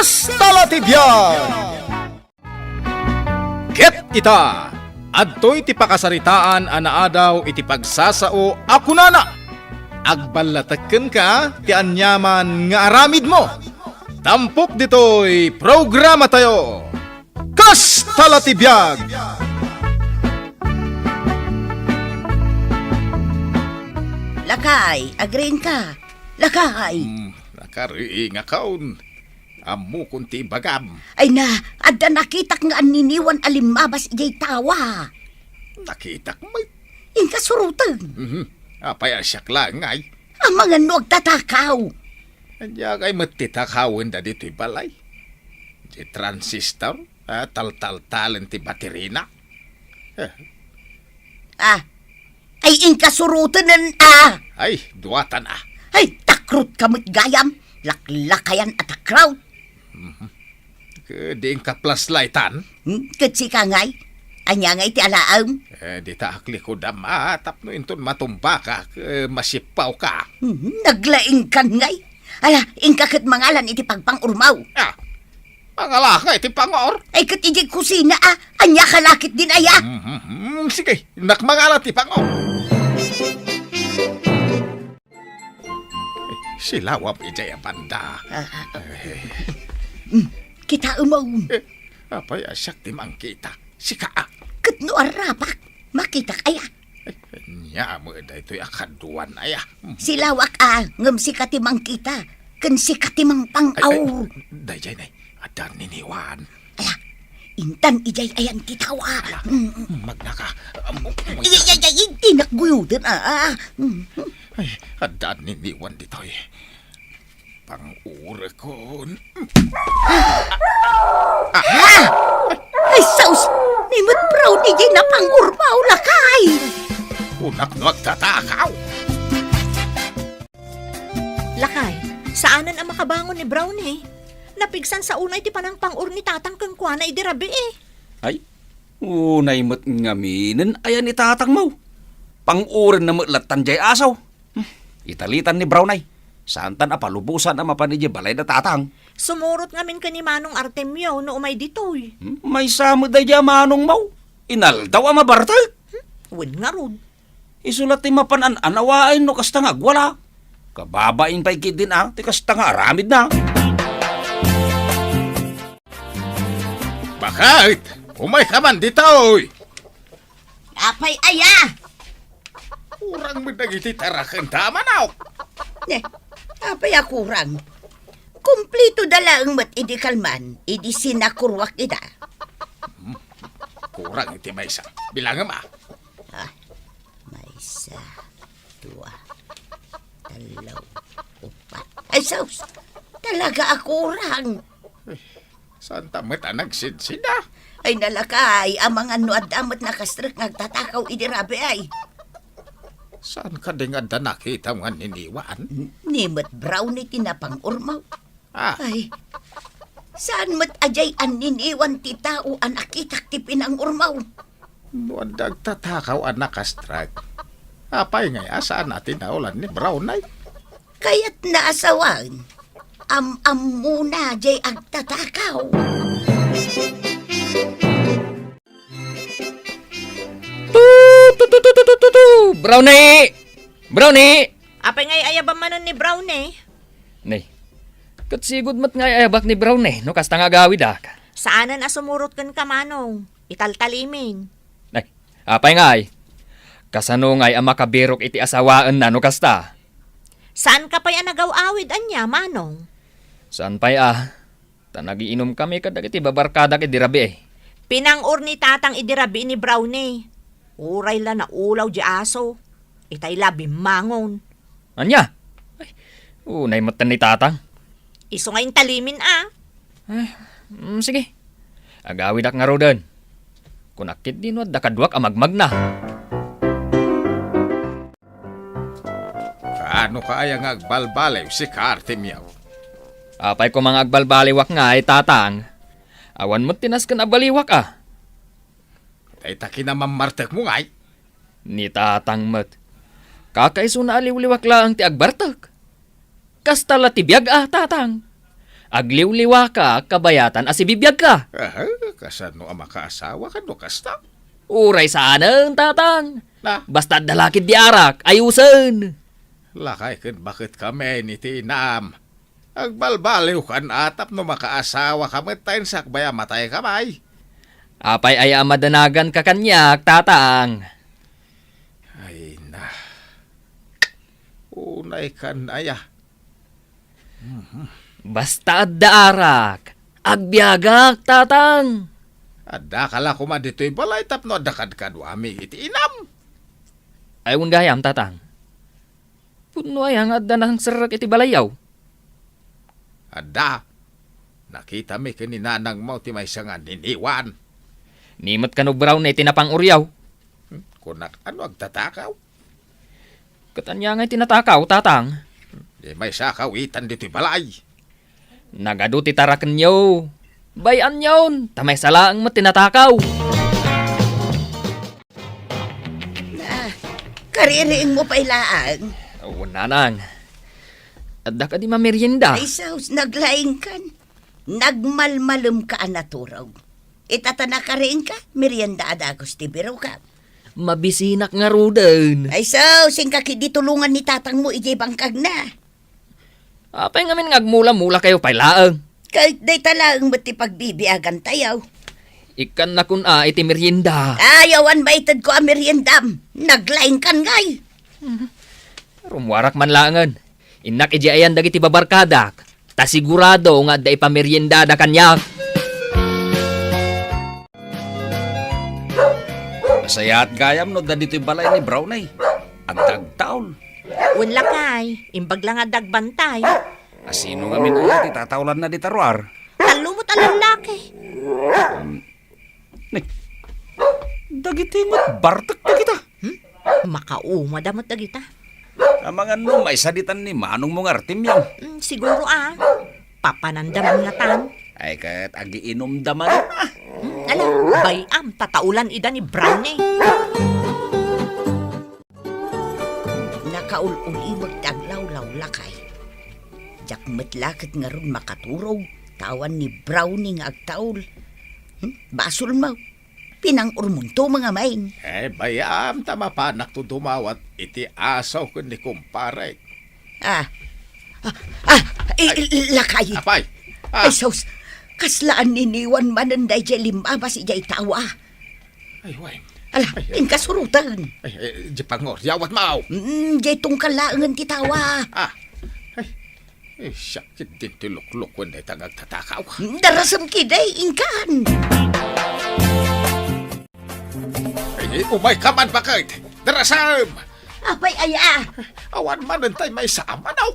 Kastalatibyan! Ket ita, adtoy ti pakasaritaan anaadaw iti pagsasao ako nana. Agbalataken ka ti anyaman nga aramid mo. Tampok ditoy programa tayo. Kastalatibyan! Lakay, agreein ka. Lakay. Nakariing akaon. Amu kunti bagam. Ay na, adda nakitak nga aniniwan alimabas ijay tawa. Nakita ko may... Inka surutan. Apaya siyak lang ay. Ang mga nuag tatakaw. Kanya kay matitakawin da dito'y balay. Di transistor, tal-tal-talen ti baterina. Ay inka surutan Ay, duwatan Ay, takrut kamot gayam. Laklakayan at crowd. Di ka plus lightan. Katsi ka ngay. Anya ngay ti alaam. Di ta akli ko dam tapno inton matumba ka, masipaw ka. Naglaing kan ngay. Ala, inka kat mangalan iti pagpang-urmaw. Pangalaka iti pangor. Ay kat ijay kusina anya kalakit din aya. Sige, nakmangala ti pangor. Sila wap ijay apanda. Kita umaw. Apay asyak ti mangkita. Sika Kat no arapak. Makita kaya. Nya mo da ito'y akaduan aya. Silawak ngam si katimang kita. Kan si katimang pang-aur. Dayjay nay, adan niniwan. Ala, intan ijay ayan titawa. Magnaka. Iyay, tinakguyutin Ay, adan niniwan dito'y. Pang-ura ko. Ay, saus! Nimot brown ijay na pang-urmaw lakay. Unak nagtatakaw. Lakay, saanan ang makabangon ni Brownie? Napigsan sa unay ti panang pang-ur ni tatang kang kuwana idirabi Ay, unay mo't ngaminin ayan itatang mo. Pang-urin na mutlatan jay asaw. Italitan ni Brownay. Santan apalubusan ang mapanidya balay na tatang. Sumurot ngamin ka ni Manong Artemio no umay ditoy. May samod ay manong mo. Inaldaw ang mabartag. Wen nga rod. Isulat ti mapanan anawain no kasta nga wala. Kababain pa ikit din ti kasta nga aramid na. Bakit? Umay ka man dito'y. Apay aya. Kurang mo nagititarakan tama na. Apay akurang. Kumplito dala ang mat idi kalman. Idi sinakurwak ida. Kurang iti may isa. Bilangam May isa, dua, talaw, upat. Ay, saus! Talaga akurang. Saan tamat nagsidsida? Ay, nalakay, ang mga nuad-amat nakastrak nagtatakaw idirabi ay. Saan ka din nga nakita nga niniwan? Nimot brown ni tinapang-urmaw. Ay, Saan mat ajay an niniwan ti tao an akitak ti pinang-urmaw? buwan dagtatakaw ang nakastrag. Apay nga saan natin naulan ni Brown ay? Kaya't naasawan. Am muna jay agtatakaw. Brownie! Brownie! Apay ngay ayabang manon ni Brownie. Nay, katsigod mat nga ayabak ni Brownie, no kasta nga gawid Saanan asumurot kan ka Manong? Italtalimin. Nay, apay nga ay. Kasano nga ang makabirok iti asawaan na no kasta? Saan ka pa'y nagaw-awid anya, Manong? Saan pa'y Tanagiinom kami kadag iti babarkadak iti rabi Pinang-ur ni tatang idirabi ni Brownie. Uray la na ulaw di aso. Itay labi mangon. Anya? Ay, unay matan ni tatang. Iso ngayon talimin Sige. Agawid ak nga rodan. Kunakit din wad dakadwak amagmag na. Kaano kaya nga agbalbalew si Cartemiaw? Apay ko mga agbalbaliwak nga ay tatang. Awan mo tinas ka na baliwak Tay taki na mamartek mo ngay. Ni tatang mat. Kakaiso na aliwliwak lang ti agbartak. Kasta la tibiyag tatang. Agliw-liwa ka, kabayatan asibibiyag ka. Kasano ang makaasawa ka no kasta? Uray sana ang tatang. Na, Basta dalakid di arak, ayusan. lakay ken bakit kami ni Tinam? Agbalbaliw kan atap no makaasawa kami tayo sakbaya matay kamay. Apay ay amadanagan ka kanyak, tatang. Ay na. Unay kan aya. Basta adda arak, agbiagak, tatang. Adda kala ko man dito'y balay tapno adakad kadwami iti inam. Ayun gayam, tatang. Puno ay ang adda ng serak iti balayaw. Adda. Nakita mi kininanang mo ti may sangan niniwan. Nimot ka no brown na tinapang uryaw. Kunak ano agtatakaw? Katanya nga'y tinatakaw, tatang. Di may sakawitan dito'y balay. Nagado ti taraken nyo. Bayan yun, tamay sala ang matinatakaw. Kaririing mo pa ilaang. O nanang, adda ka di mamerienda. Ay saus, naglaing kan. Nagmalmalum ka anaturaw. Itatana ka rin ka, merienda adagos ti biro ka. Mabisinak nga rudan. Ay saus, ingkaki di tulungan ni tatang mo iji bangkag na. Apay ngamin ngagmula-mula kayo pailaang. Kahit day talagang mati pagbibiagan tayaw. Ikan na kun iti merienda. Ayawan baitad ko ang meriendam. Naglaing kan ngay. Rumwarak man laangan. Inak iji ayan dagiti babarkadak. Ta sigurado nga da ipamerienda da kanyak. Masaya at gayam no da dito'y balay ni Brownay. Ang tagtaol. Wen lakay, imbag lang nga dagbantay. Asino nga minula ti tatawlan na di taruar. Talumot ang lalaki. Dagiti mo't bartak na kita. Makauma damot na kita. Ang mga no, may saditan ni Manong mong artim yan. Siguro papanandaman nga tan. Ay kat agiinom daman. Ala, bayam, tataulan ida ni Brownie. Nakaul-uli magtaglaw-law lakay. Jak matlakit nga ron makaturog. Tawan ni Brownie nga agtaul. Basol mo. Pinang urmunto mga main. Bayam tama pa naktutumawat iti asaw kun ni kumpare. Lakay. Apay. Ay sos, kaslaan niniwan mananday jay limaba si jay tawa. Ay, way. Ala, inkasurutan. Ay, Jepangor, yawat mau. Jay tungkalaangan ti tawa. Sakit din tilukluk kun day tagag tatakaw. Darasam kiday, ingkan. Umay kaman bakit? Darasam! Apay aya. Awan manantay may sama daw.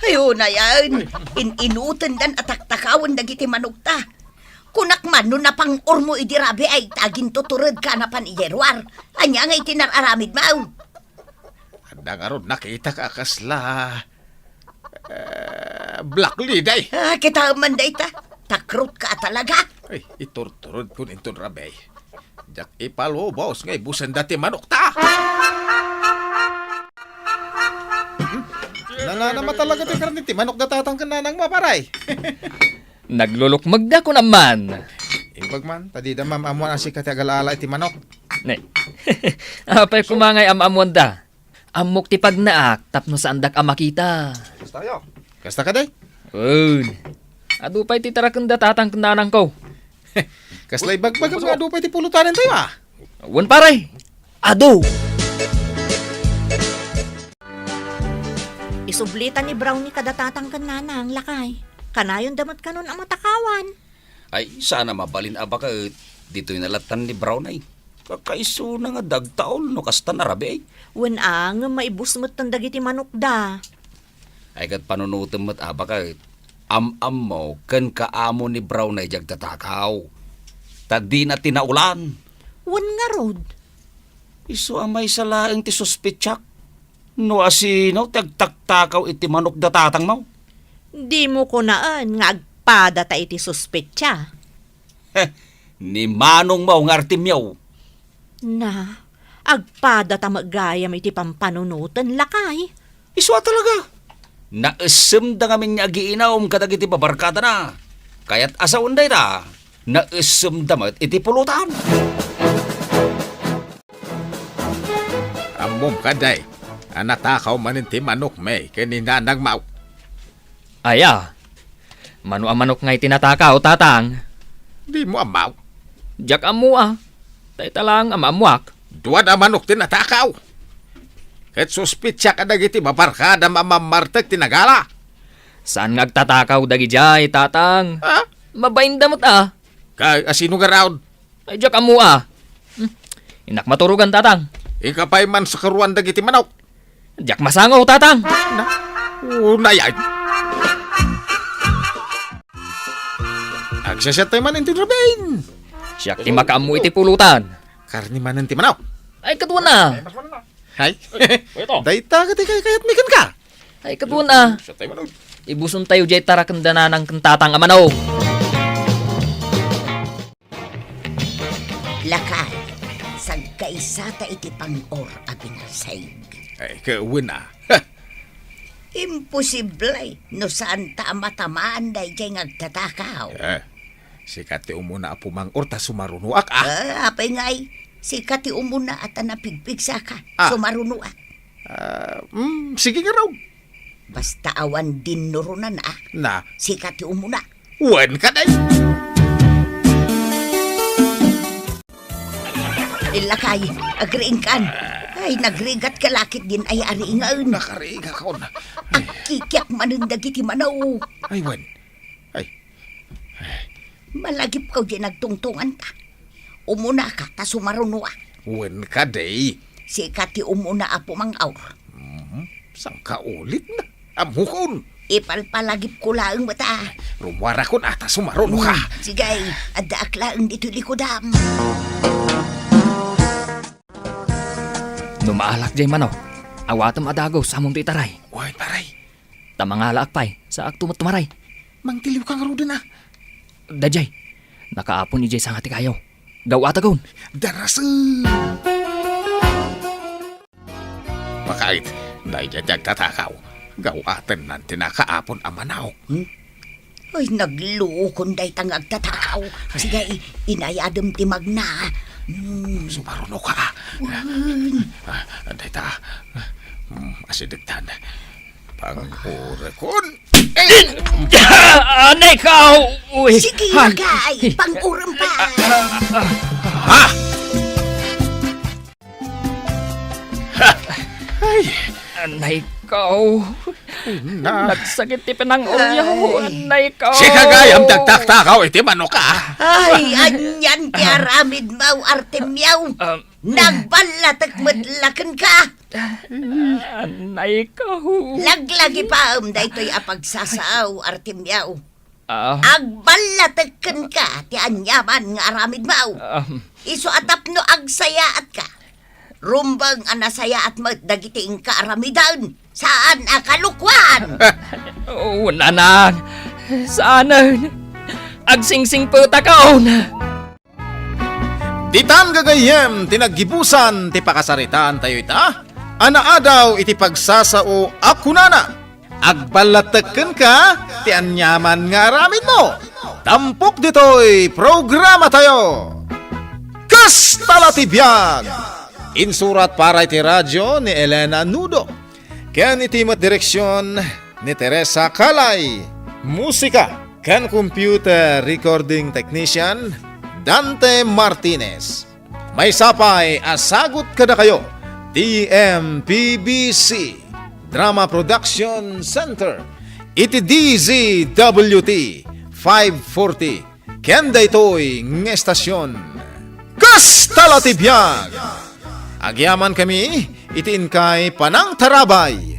Ayun na yan. Inutan dan atak-takawan dagiti manukta. Kunak man no napang urmo idirabi ay tagin tuturod ka na pan ijerwar. Anya nga itinararamid mau. Handa nga ron nakita ka kasla. Black Liday. Kita man day ta. Takrut ka talaga. Ay, iturturod kun inton rabay. Jak ipalubos ngay busan dati manok ta. Nananama talaga ti karniti manok datatang kananang maparay. Naglulukmag da ko naman. Imbag man, tadi da mamamuan ang sikat agalala iti manok. Ne. Apay kumangay amamuan da. Amok ti pagnaak tapno sa andak amakita. Kasta ka day? Un. Adupay ti tarakeng da tatang kananang ko. Kaslay bagbag nga dupay ti pulutanin tayo ah. Wan paray. Ado. Isublitan ni Brownie kadatatang kanana ang lakay. Kanayon damat kanon ang matakawan. Ay, sana mabalin aba ka dito'y nalatan ni Brownay. Kakaiso na nga dagtaol no kasta na rabi ay. Wen ang maibusmot ng dagiti manok da. Ay kat panunutom mo't aba ka am-am mo ken kaamo ni Brownay jag tatakaw. Tadi na tinaulan. Wen nga rod. Iso amay salaeng ti suspitsak. No asino tagtaktakaw iti manok datatang mo. Di mo ko naan nga agpada ta iti suspetsa. Ni Manong mo nga artimyaw. Na, agpada ta magayam iti pampanunutan lakay. Iso talaga. Naesem da ngamin niya giinaom kadag iti babarkada na. Kaya't asa unday ta, naesem damat iti pulutan. Amom ka, day. Anatakaw manin ti manok may kanina nagmaw. Aya, mano ang manok nga itinatakaw, tatang. Di mo amaw. Jak amu tay talang amamuak. Duwad ang manok tinatakaw. Ket suspitsya ka dagiti babarkada mamamartag tinagala. Saan nga agtatakaw dagi jay, tatang? Ha? Mabain damot Kay asino nga raon? Ay, jak amu Inak maturugan, tatang. Ikapay man sa karuan dagiti manok. Jak masangaw, tatang. Unay ay. Agsasatay man inti Robin. Siyak ti makaamu iti pulutan. Karni man inti manok. Ay, kadwa na. Hay. Dayta ka ti kayat mikan ka. Ay, kadwa na. Satay manok. Ibuson tayo jay tarakandana ng kantatang amanaw. Lakay, sagkaisa ta iti pang-or abinasay. Ay, kawin na. Imposible no saan ta matamaan day jay ngagtatakaw. Sikat ti umuna apo mang orta sumarunuak ah. Apay ngay, si kati umuna at napigpigsa ka, sumarunuak. Sige nga raw. Basta awan din nurunan Na, si kati umuna. wan ka day. Ilakay, agriing kan. Ay, nagrigat ka lakit din ay ariingan. Nakariga ka na. Kikyak manundag iti manaw. Ay, wan. Ay, Malagip ka di nagtungtungan ta. Umuna ka, ta sumarunua. wan ka day. Si kati umuna apo mang aur. Sang ka ulit na. Amukon. Ipalpalagip ko laang mata. Rumwara kon ata sumaruno ka. Sigay, adda aklaang dito likodam. Numaalak jay manaw. Awatam adagaw sa among titaray. Wan, paray. Tamangala akpay sa aktumot tumaray. Mangtiliw kang ruda na. Dajay, nakaapon ni jay sa ngati kayaw. Gaw atagawn. Darasan. Makait, dahil dyan tatakaw. Gawatan ng tinakaapon ang manaw. Ay, nagluukon day tangag tatakaw. Sigay, inayadam timag na. Sumaruno ka. Anday ta. Asidagtan. Pangurakon. Anay ka! Uy! Sige, lagay, pang-uram pa. Ha? Ay, Anay ka! na. Nagsakit ti pinang ulyaw. Anay ka! Si kagayam dagtaktakaw iti manok ka. Ay, anyan ti aramid mau Artemyaw. Nagbalatag madlakan ka. Anay ka! Laglagi pa daytoy apagsasaw Artemyaw. Ah, Agbalatakan ka ti anyaman nga aramid mau. Iso atap no agsayaat ka. Rumbang anasayaat mo dagiti ka aramidan. Saan akalukwan? wala na. Saanan? Agsingsing po takaon. Ditan gagayem tinaggibusan ti pakasaritaan tayo ita. Anaadaw iti pagsasao akunana. Agbalataken ka ti anyaman nga aramid mo. Tampok ditoy programa tayo. Kastala ti biyag. Insurat para iti radyo ni Elena Nudo. Ken iti direksyon ni Teresa Calay. Musika ken computer recording technician Dante Martinez. May sapay asagot kada kayo. TMPBC Drama Production Center. Iti DZWT 540 ken daytoy ng estasyon. Kastala ti biyag. Agyaman kami, itiin kay Panang Tarabay.